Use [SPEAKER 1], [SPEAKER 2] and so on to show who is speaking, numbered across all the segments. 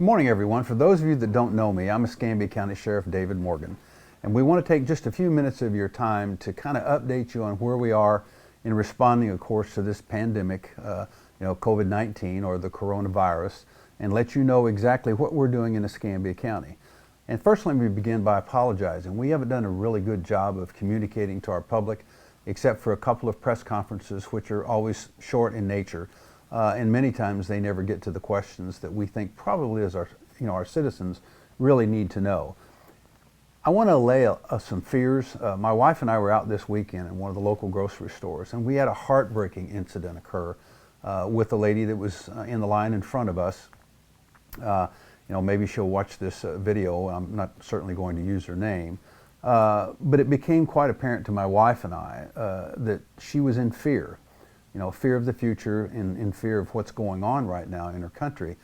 [SPEAKER 1] Good morning, everyone. For those of you that don't know me, I'm Escambia County Sheriff David Morgan, and we want to take just a few minutes of your time to kind of update you on where we are in responding, of course, to this pandemic, COVID-19 or the coronavirus, and let you know exactly what we're doing in Escambia County. And first, let me begin by apologizing. We haven't done a really good job of communicating to our public, except for a couple of press conferences, which are always short in nature. And many times they never get to the questions that we think probably as our citizens really need to know. I want to allay some fears. My wife and I were out this weekend in one of the local grocery stores, and we had a heartbreaking incident occur with a lady that was in the line in front of us. Maybe she'll watch this video. I'm not certainly going to use her name. But it became quite apparent to my wife and I that she was in fear. Fear of the future and in fear of what's going on right now in her country,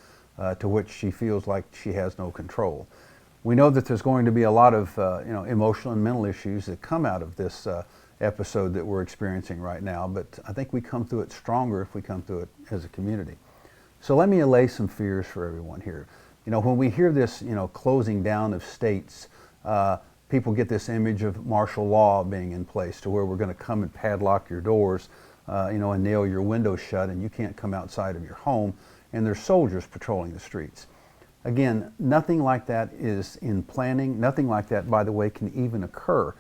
[SPEAKER 1] to which she feels like she has no control. We know that there's going to be a lot of emotional and mental issues that come out of this episode that we're experiencing right now, but I think we come through it stronger if we come through it as a community. So let me allay some fears for everyone here. When we hear this, closing down of states, people get this image of martial law being in place to where we're going to come and padlock your doors, and nail your windows shut, and you can't come outside of your home, and there's soldiers patrolling the streets. Again, nothing like that is in planning. Nothing like that, by the way, can even occur.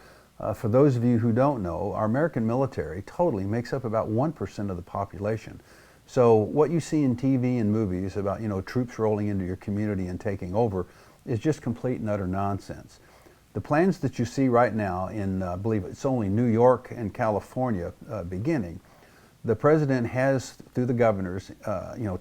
[SPEAKER 1] For those of you who don't know, our American military totally makes up about 1% of the population. So what you see in TV and movies about, troops rolling into your community and taking over is just complete and utter nonsense. The plans that you see right now in, I believe it's only New York and California beginning, the president has, through the governors,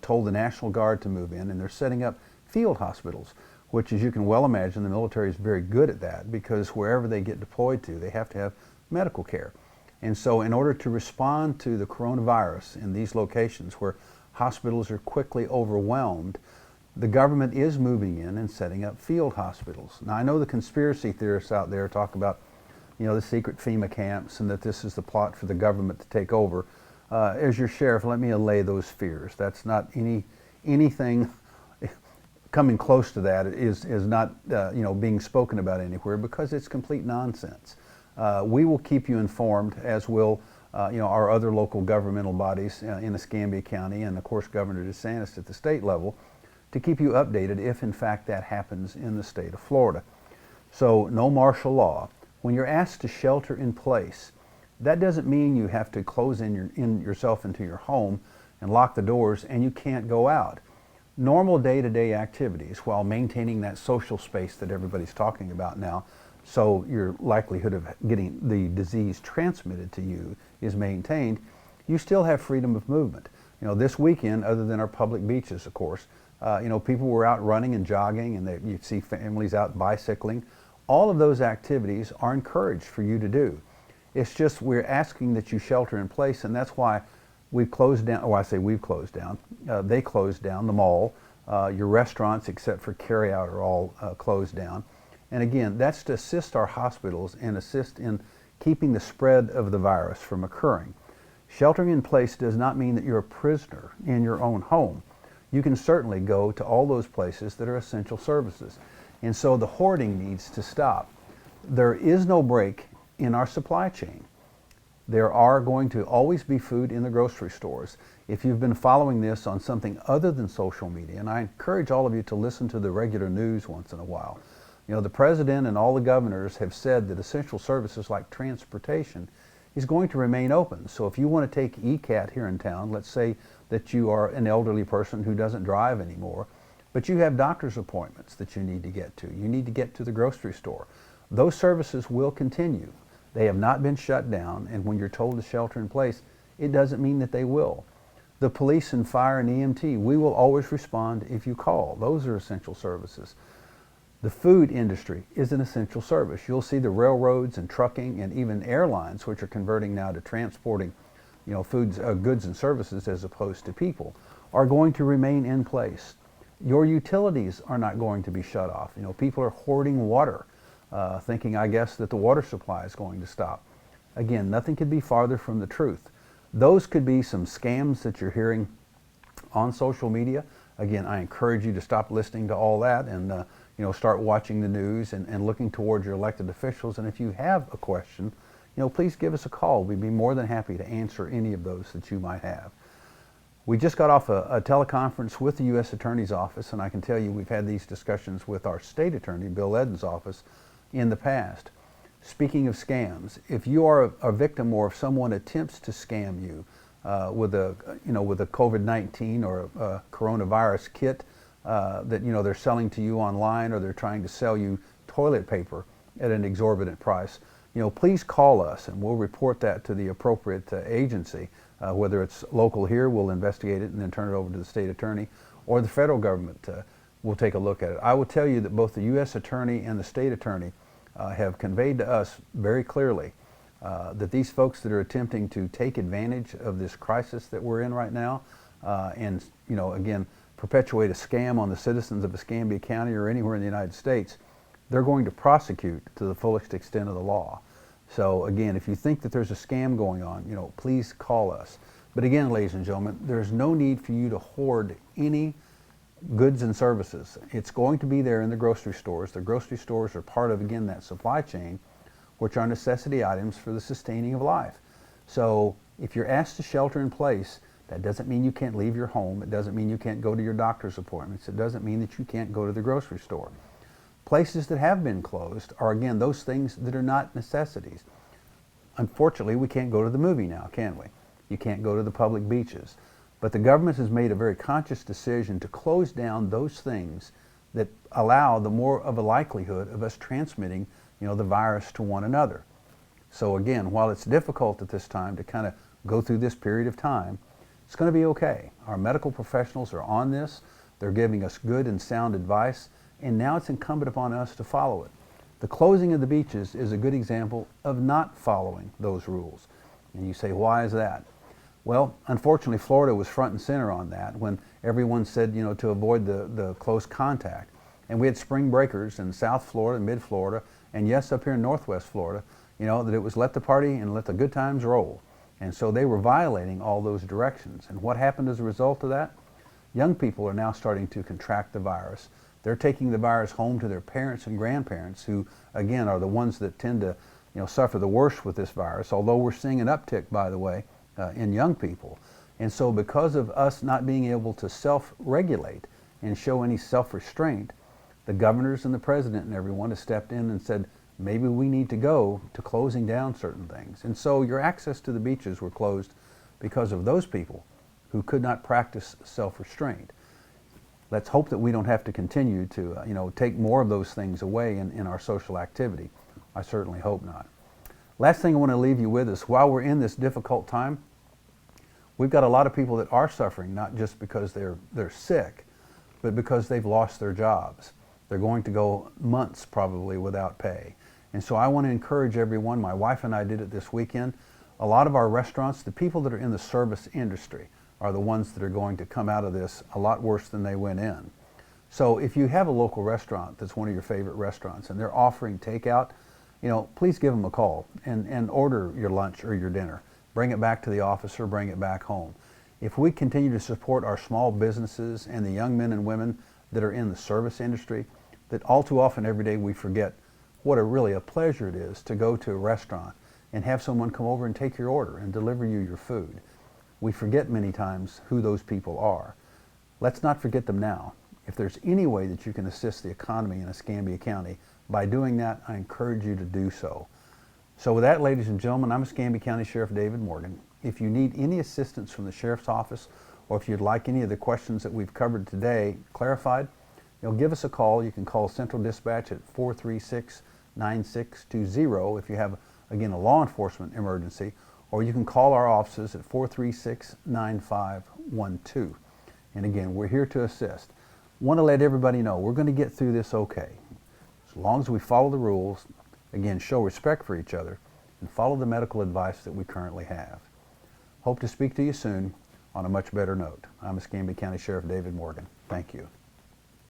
[SPEAKER 1] told the National Guard to move in, and they're setting up field hospitals, which, as you can well imagine, the military is very good at that, because wherever they get deployed to, they have to have medical care. And so in order to respond to the coronavirus in these locations where hospitals are quickly overwhelmed, the government is moving in and setting up field hospitals. Now, I know the conspiracy theorists out there talk about, the secret FEMA camps and that this is the plot for the government to take over. As your sheriff, let me allay those fears. That's not anything coming close to that is not being spoken about anywhere, because it's complete nonsense. We will keep you informed, as will our other local governmental bodies in Escambia County, and of course Governor DeSantis at the state level, to keep you updated if in fact that happens in the state of Florida. So no martial law. When you're asked to shelter in place, that doesn't mean you have to close yourself into your home and lock the doors and you can't go out. Normal day-to-day activities, while maintaining that social space that everybody's talking about now, so your likelihood of getting the disease transmitted to you is maintained, you still have freedom of movement. This weekend, other than our public beaches, of course, people were out running and jogging, and you'd see families out bicycling. All of those activities are encouraged for you to do. It's just we're asking that you shelter in place, and that's why we've closed down, or I say we've closed down, they closed down the mall. Your restaurants, except for carryout, are all closed down. And again, that's to assist our hospitals and assist in keeping the spread of the virus from occurring. Sheltering in place does not mean that you're a prisoner in your own home. You can certainly go to all those places that are essential services. And so the hoarding needs to stop. There is no break in our supply chain. There are going to always be food in the grocery stores. If you've been following this on something other than social media, and I encourage all of you to listen to the regular news once in a while, the president and all the governors have said that essential services like transportation is going to remain open. So if you want to take ECAT here in town, let's say that you are an elderly person who doesn't drive anymore, but you have doctor's appointments that you need to get to. You need to get to the grocery store. Those services will continue. They have not been shut down, and when you're told to shelter in place, it doesn't mean that they will. The police and fire and EMT, we will always respond if you call. Those are essential services. The food industry is an essential service. You'll see the railroads and trucking and even airlines, which are converting now to transporting foods, goods and services as opposed to people, are going to remain in place. Your utilities are not going to be shut off. People are hoarding water, thinking, I guess, that the water supply is going to stop. Again, nothing could be farther from the truth. Those could be some scams that you're hearing on social media. Again, I encourage you to stop listening to all that and start watching the news and looking towards your elected officials. And if you have a question, please give us a call. We'd be more than happy to answer any of those that you might have. We just got off a teleconference with the U.S. Attorney's Office, and I can tell you we've had these discussions with our state attorney, Bill Eden's office, in the past. Speaking of scams, if you are a victim or if someone attempts to scam you with a COVID-19 or a coronavirus kit that they're selling to you online, or they're trying to sell you toilet paper at an exorbitant price, please call us and we'll report that to the appropriate agency. Whether it's local here, we'll investigate it and then turn it over to the state attorney, or the federal government will take a look at it. I will tell you that both the U.S. attorney and the state attorney have conveyed to us very clearly that these folks that are attempting to take advantage of this crisis that we're in right now and again perpetuate a scam on the citizens of Escambia County or anywhere in the United States, they're going to prosecute to the fullest extent of the law. So again, if you think that there's a scam going on, please call us. But again, ladies and gentlemen, there's no need for you to hoard any goods and services. It's going to be there in the grocery stores. The grocery stores are part of, again, that supply chain, which are necessity items for the sustaining of life. So if you're asked to shelter in place, that doesn't mean you can't leave your home. It doesn't mean you can't go to your doctor's appointments. It doesn't mean that you can't go to the grocery store. Places that have been closed are, again, those things that are not necessities. Unfortunately, we can't go to the movie now, can we? You can't go to the public beaches. But the government has made a very conscious decision to close down those things that allow the more of a likelihood of us transmitting, the virus to one another. So again, while it's difficult at this time to kind of go through this period of time, it's going to be okay. Our medical professionals are on this. They're giving us good and sound advice. And now it's incumbent upon us to follow it. The closing of the beaches is a good example of not following those rules. And you say, why is that? Well, unfortunately, Florida was front and center on that when everyone said, to avoid the close contact. And we had spring breakers in South Florida, Mid-Florida, and yes, up here in Northwest Florida, that it was let the party and let the good times roll. And so they were violating all those directions. And what happened as a result of that? Young people are now starting to contract the virus. They're taking the virus home to their parents and grandparents, who, again, are the ones that tend to, suffer the worst with this virus, although we're seeing an uptick, by the way, in young people. And so because of us not being able to self-regulate and show any self-restraint, the governors and the president and everyone have stepped in and said, maybe we need to go to closing down certain things. And so your access to the beaches were closed because of those people who could not practice self-restraint. Let's hope that we don't have to continue to, take more of those things away in our social activity. I certainly hope not. Last thing I want to leave you with is, while we're in this difficult time, we've got a lot of people that are suffering, not just because they're sick, but because they've lost their jobs. They're going to go months probably without pay. And so I want to encourage everyone. My wife and I did it this weekend. A lot of our restaurants, the people that are in the service industry, are the ones that are going to come out of this a lot worse than they went in. So if you have a local restaurant that's one of your favorite restaurants and they're offering takeout, please give them a call and order your lunch or your dinner. Bring it back to the office or bring it back home. If we continue to support our small businesses and the young men and women that are in the service industry, that all too often every day we forget what really a pleasure it is to go to a restaurant and have someone come over and take your order and deliver you your food. We forget many times who those people are. Let's not forget them now. If there's any way that you can assist the economy in Escambia County, by doing that, I encourage you to do so. So with that, ladies and gentlemen, I'm Escambia County Sheriff David Morgan. If you need any assistance from the Sheriff's Office, or if you'd like any of the questions that we've covered today clarified, give us a call. You can call Central Dispatch at 436-9620 if you have, again, a law enforcement emergency, or you can call our offices at 436-9512. And again, we're here to assist. Want to let everybody know we're going to get through this okay. As long as we follow the rules, again, show respect for each other, and follow the medical advice that we currently have. Hope to speak to you soon on a much better note. I'm Escambia County Sheriff David Morgan. Thank you.